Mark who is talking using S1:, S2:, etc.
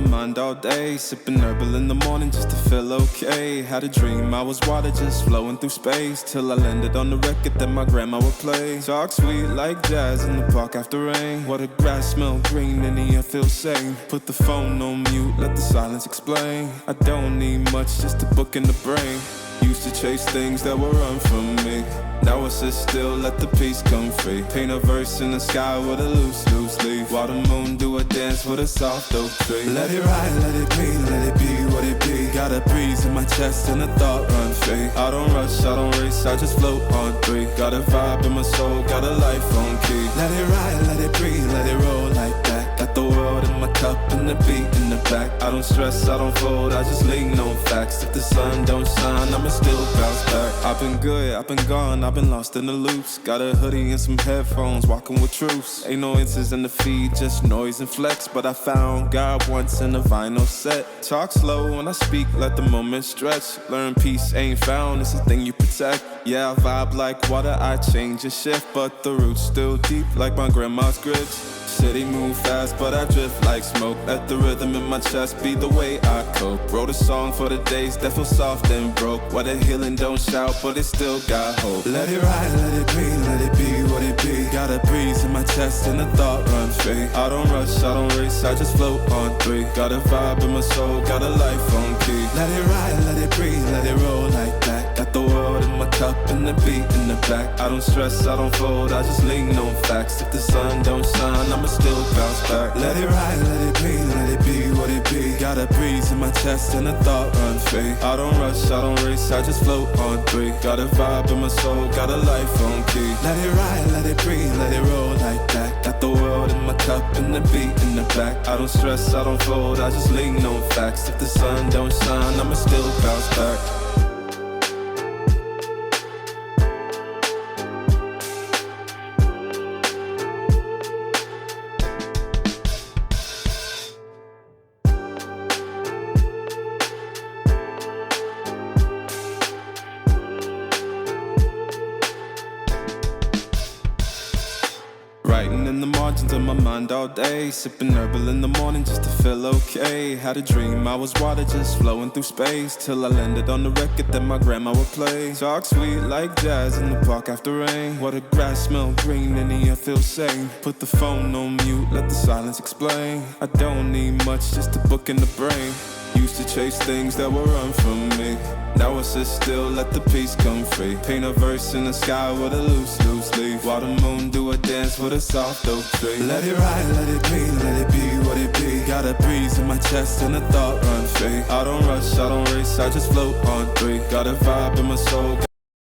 S1: my mind all day. Sipping herbal in the morning just to feel okay. Had a dream I was water just flowing through space, till I landed on the record that my grandma would play. Talk sweet like jazz in the park after rain. What the grass smell green and the air feels sane. Put the phone on mute, let the silence explain. I don't need much, just a book in the brain. Used to chase things that would run from me. Now I sit still, let the peace come free. Paint a verse in the sky with a loose leaf. While the moon do a dance with a soft oak tree. Let it ride, let it be what it be. Got a breeze in my chest and a thought run free. I don't rush, I don't race, I just float on three. Got a vibe in my soul, got a life on key. Let it ride, let it breathe, let it roll like that. Got the world in my cup and the beat in the back. I don't stress, I don't fold, I just lean on facts. If the sun don't shine, I'ma still bounce back. I've been good, I've been gone, I've been lost in the loops. Got a hoodie and some headphones, walking with truths. Ain't no answers in the feed, just noise and flex. But I found God once in a vinyl set. Talk slow when I speak, let the moment stretch. Learn peace ain't found, it's a thing you protect. Yeah, I vibe like water, I change and shift. But the roots still deep like my grandma's grits. City move fast, but I drift like smoke. Let the rhythm in my chest be the way I cope. Wrote a song for the days that feel soft and broke. Where the healing don't shout, but it still got hope. Let it ride, let it be, let it be what it be. Got a breeze in my chest and a thought run free. I don't rush, I don't race, I just float on three. Got a vibe in my soul, got a life on key. Let it ride, let it breathe, let it roll like that. Got the world in my cup and the beat in the back. I don't stress, I don't fold, I just lean on facts. If the sun don't shine, I'ma still bounce back. Let it ride, let it be what it be. Got a breeze in my chest and a thought run free. I don't rush, I don't race, I just float on three. Got a vibe in my soul, got a life on key. Let it ride, let it breathe, let it roll like that. Got the world in my cup and the beat in the back. I don't stress, I don't fold, I just lean on facts. If the sun don't shine, I'ma still bounce back. Writing in the margins of my mind all day. Sipping herbal in the morning just to feel okay. Had a dream I was water just flowing through space, till I landed on the record that my grandma would play. Talk sweet like jazz in the park after rain. What the grass smell green and the air feels sane. Put the phone on mute, let the silence explain. I don't need much, just a book in the brain. Used to chase things that would run from me. Now I sit still, let the peace come free. Paint a verse in the sky with a loose leaf. While the moon do a dance with a soft oak tree. Let it ride, let it be what it be. Got a breeze in my chest and a thought run free. I don't rush, I don't race, I just float on three. Got a vibe in my soul.